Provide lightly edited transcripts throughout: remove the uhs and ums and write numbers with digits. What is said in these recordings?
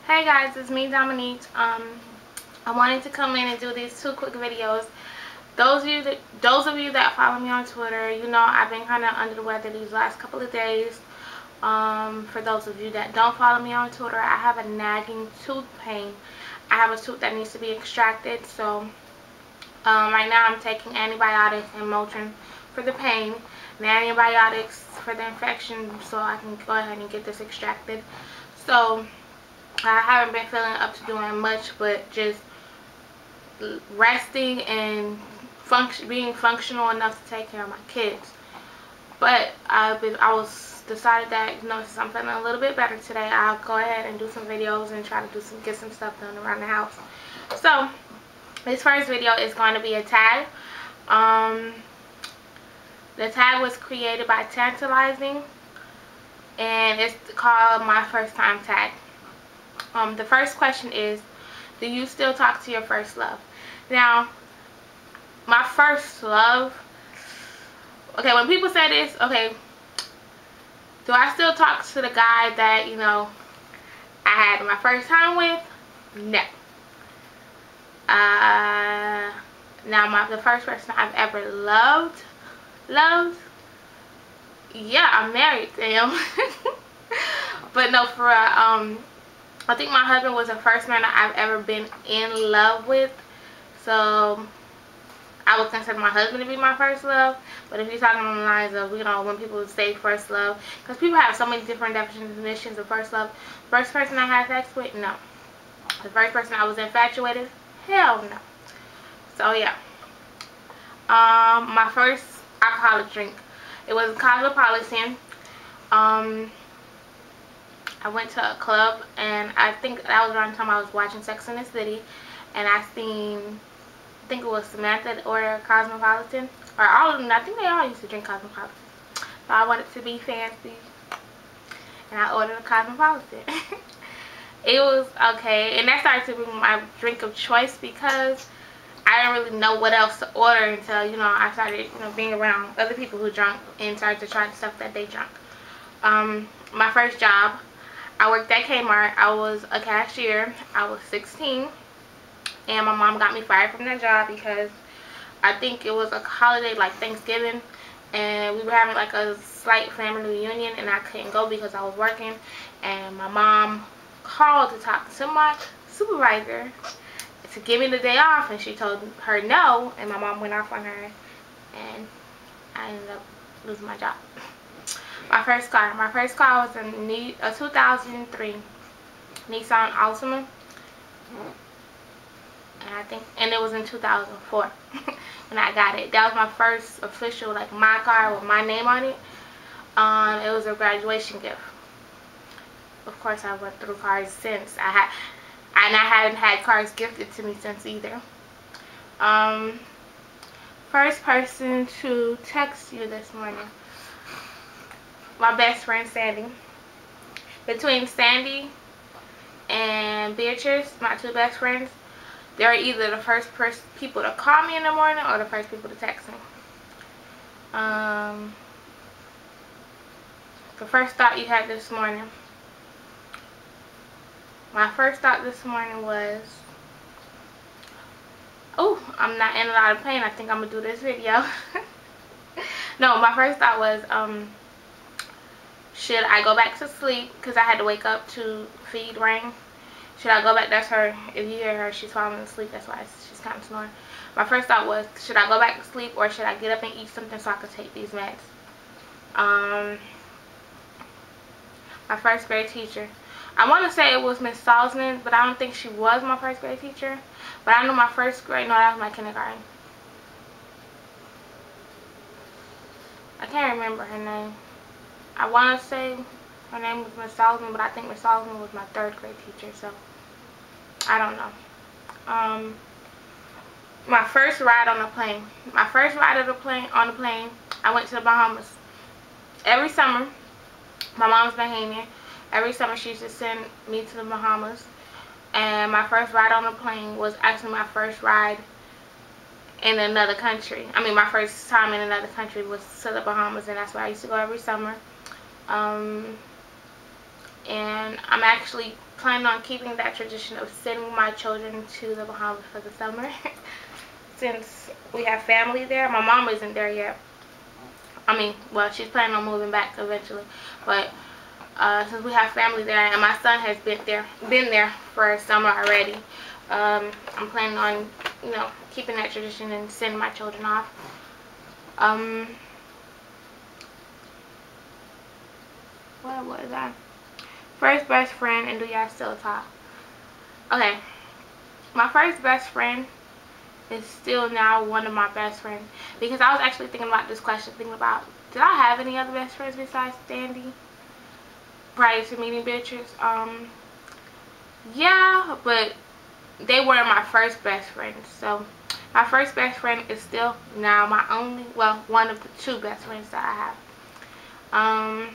Hey guys, it's me, Dominique. I wanted to come in and do these two quick videos. Those of you that follow me on Twitter, you know I've been kind of under the weather these last couple of days. For those of you that don't follow me on Twitter, I have a nagging tooth pain. I have a tooth that needs to be extracted, so right now I'm taking antibiotics and Motrin for the pain, and antibiotics for the infection, so I can go ahead and get this extracted. So I haven't been feeling up to doing much, but just resting and being functional enough to take care of my kids. But I was decided that, you know, since I'm feeling a little bit better today, I'll go ahead and do some videos and try to get some stuff done around the house. So this first video is going to be a tag. The tag was created by Tantalizing, and it's called My First Time Tag. The first question is, do you still talk to your first love? Now, my first love, okay, when people say this, okay, do I still talk to the guy that, you know, I had my first time with? No. Now, the first person I've ever loved, yeah, I'm married to him. But no, for I think my husband was the first man that I've ever been in love with. So I would consider my husband to be my first love. But if you're talking on the lines of, you know, when people say first love, because people have so many different definitions of first love. First person I had sex with? No. The first person I was infatuated? Hell no. So yeah. My first alcoholic drink, it was Cosmopolitan. I went to a club, and I think that was around the time I was watching Sex and the City, and I think it was Samantha or Cosmopolitan, or all of them. I think they all used to drink Cosmopolitan. So I wanted to be fancy, and I ordered a Cosmopolitan. It was okay, and that started to be my drink of choice because I didn't really know what else to order until, you know, I started, you know, being around other people who drank and started to try the stuff that they drank. My first job, I worked at Kmart. I was a cashier. I was 16, and my mom got me fired from that job because I think it was a holiday like Thanksgiving, and we were having like a slight family reunion, and I couldn't go because I was working. And my mom called to talk to my supervisor to give me the day off, and she told her no, and my mom went off on her, and I ended up losing my job. My first car was a 2003 Nissan Altima, and it was in 2004 when I got it. That was my first official, like, my car with my name on it. It was a graduation gift. Of course, I went through cars since. I hadn't had cars gifted to me since either. First person to text you this morning, my best friend Sandy. Between Sandy and Beatrice, my two best friends, they're either the first people to call me in the morning or the first people to text me. The first thought you had this morning. My first thought this morning was, oh, I'm not in a lot of pain. I think I'm going to do this video. No, my first thought was, should I go back to sleep? Because I had to wake up to feed Rain. Should I go back? That's her. If you hear her, she's falling asleep. That's why she's kind of snoring. My first thought was, should I go back to sleep or should I get up and eat something so I could take these meds? My first grade teacher, I want to say it was Miss Salzman, but I don't think she was my first grade teacher. But I know my first grade, no, that was my kindergarten. I can't remember her name. I want to say her name was Miss Salzman, but I think Miss Salzman was my third grade teacher, so I don't know. My first ride on the plane. My first ride on the plane, I went to the Bahamas. Every summer, my mom's Bahamian. Every summer she used to send me to the Bahamas. And my first ride on the plane was actually my first ride in another country. I mean, my first time in another country was to the Bahamas, and that's where I used to go every summer. and I'm actually planning on keeping that tradition of sending my children to the Bahamas for the summer. Since we have family there. My mom isn't there yet. I mean, well, she's planning on moving back eventually, but since we have family there and my son has been there for summer already, I'm planning on, you know, keeping that tradition and sending my children off. What was that? First best friend, and do y'all still talk? Okay, my first best friend is still now one of my best friends, because I was actually thinking about this question, thinking about, did I have any other best friends besides Sandy prior to meeting Beatrice? Yeah, but they were my first best friends. So my first best friend is still now my only, well, one of the two best friends that I have.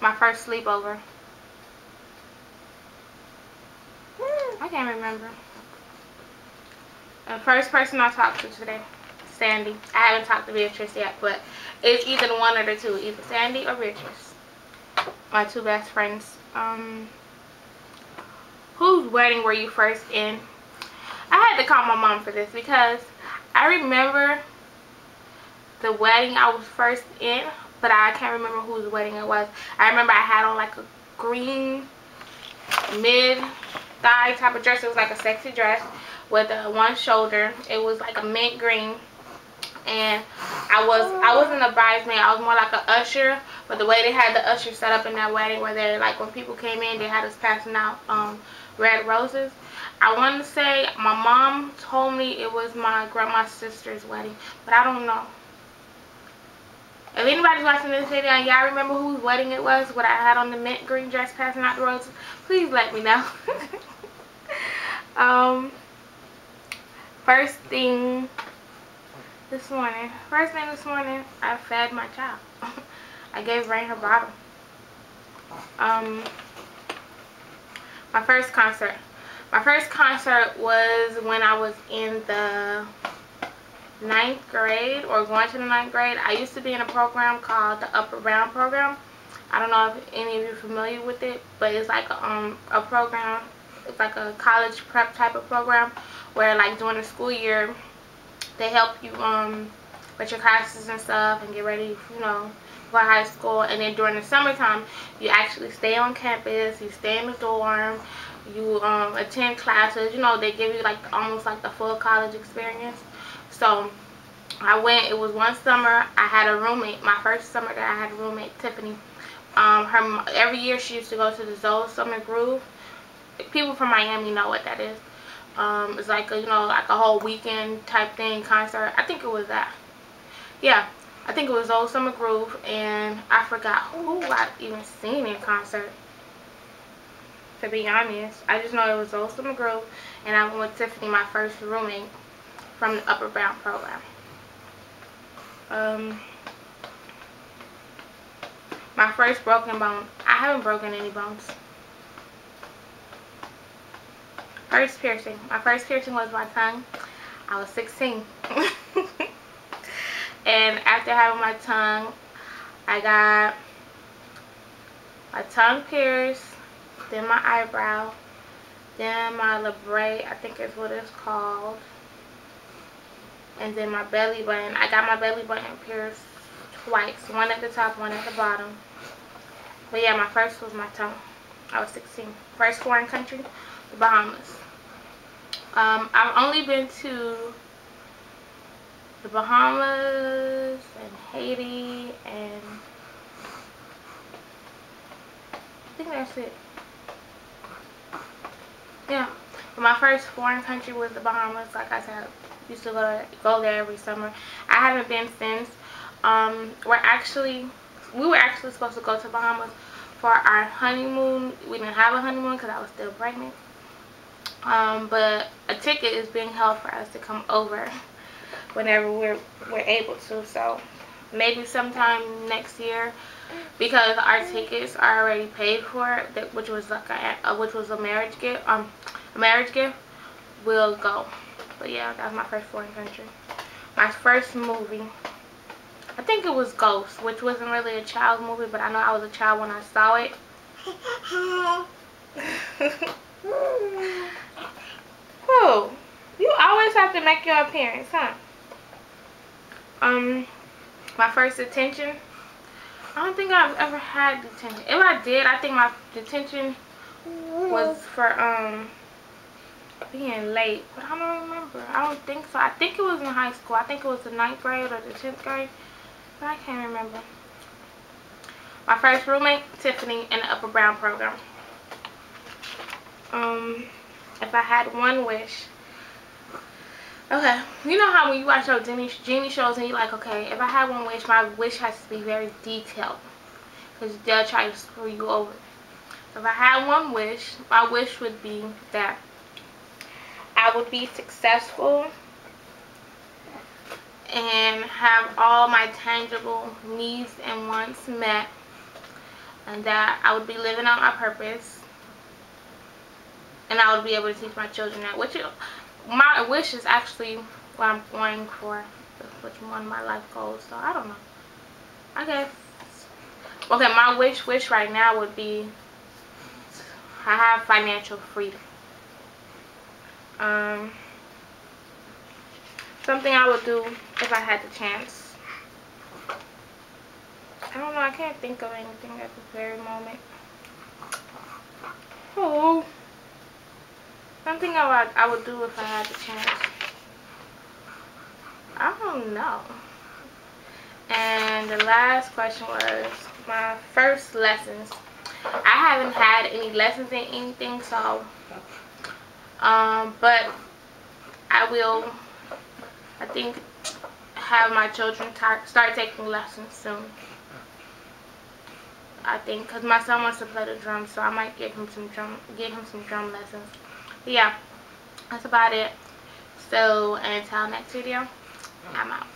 My first sleepover, I can't remember. The first person I talked to today, Sandy. I haven't talked to Beatrice yet, but it's either the one or the two, either Sandy or Beatrice. My two best friends. Whose wedding were you first in? I had to call my mom for this because I remember the wedding I was first in, but I can't remember whose wedding it was. I remember I had on like a green mid-thigh type of dress. It was like a sexy dress with one shoulder. It was like a mint green, and I wasn't a bridesmaid. I was more like an usher. But the way they had the usher set up in that wedding, where they, like, when people came in, they had us passing out red roses. I want to say my mom told me it was my grandma's sister's wedding, but I don't know. If anybody's watching this video and y'all remember whose wedding it was, what I had on the mint green dress passing out the roses, please let me know. First thing this morning, I fed my child. I gave Rain her bottle. My first concert. My first concert was when I was in the 9th grade, or going to the 9th grade. I used to be in a program called the Upper Bound program. I don't know if any of you are familiar with it, but it's like a program. It's like a college prep type of program where, like, during the school year, they help you with your classes and stuff and get ready, you know, for high school. And then during the summertime, you actually stay on campus, you stay in the dorm, you attend classes. You know, they give you like almost like the full college experience. So I went. It was one summer. I had a roommate. My first summer that I had a roommate, Tiffany. Every year she used to go to the Zoe Summer Groove. People from Miami know what that is. It's like a, you know, like a whole weekend type thing, concert. I think it was that. Yeah, I think it was Old Summer Groove, and I forgot who I even seen in concert. To be honest, I just know it was Old Summer Groove, and I went with Tiffany, my first roommate from the Upper Bound program. My first broken bone. I haven't broken any bones. First piercing. My first piercing was my tongue. I was 16. And after having my tongue, I got my tongue pierced, then my eyebrow, then my labret, I think is what it's called, and then my belly button. I got my belly button pierced twice, one at the top, one at the bottom. But yeah, my first was my tongue. I was 16. First foreign country, the Bahamas. I've only been to the Bahamas and Haiti, and I think that's it. Yeah, but my first foreign country was the Bahamas. Like I said, I used to go there every summer. I haven't been since. We were actually supposed to go to Bahamas for our honeymoon. We didn't have a honeymoon because I was still pregnant. But a ticket is being held for us to come over whenever we're able to. So maybe sometime next year, because our tickets are already paid for, which was like a marriage gift. We'll go. But yeah, that was my first foreign country. My first movie, I think it was Ghost, which wasn't really a child movie, but I know I was a child when I saw it. Oh, you always have to make your appearance, huh? My first detention. I don't think I've ever had detention. If I did, I think my detention was for being late, but I don't remember. I don't think so. I think it was in high school. I think it was the 9th grade or the 10th grade, but I can't remember. My first roommate, Tiffany, in the Upper Brown program. If I had one wish, okay, you know how when you watch those genie shows and you're like, okay, if I had one wish, my wish has to be very detailed, because they'll try to screw you over. If I had one wish, my wish would be that I would be successful and have all my tangible needs and wants met, and that I would be living out my purpose, and I would be able to teach my children that. Which my wish is actually what I'm going for, which one of my life goals. So I don't know. I guess. Okay, my wish right now would be I have financial freedom. Something I would do if I had the chance. I don't know. I can't think of anything at this very moment. Oh. Something I would do if I had the chance. I don't know. And the last question was my first lessons. I haven't had any lessons in anything, so but I will, I think, have my children start taking lessons soon. I think, because my son wants to play the drums, so I might give him some drum lessons. But yeah, that's about it. So until next video, I'm out.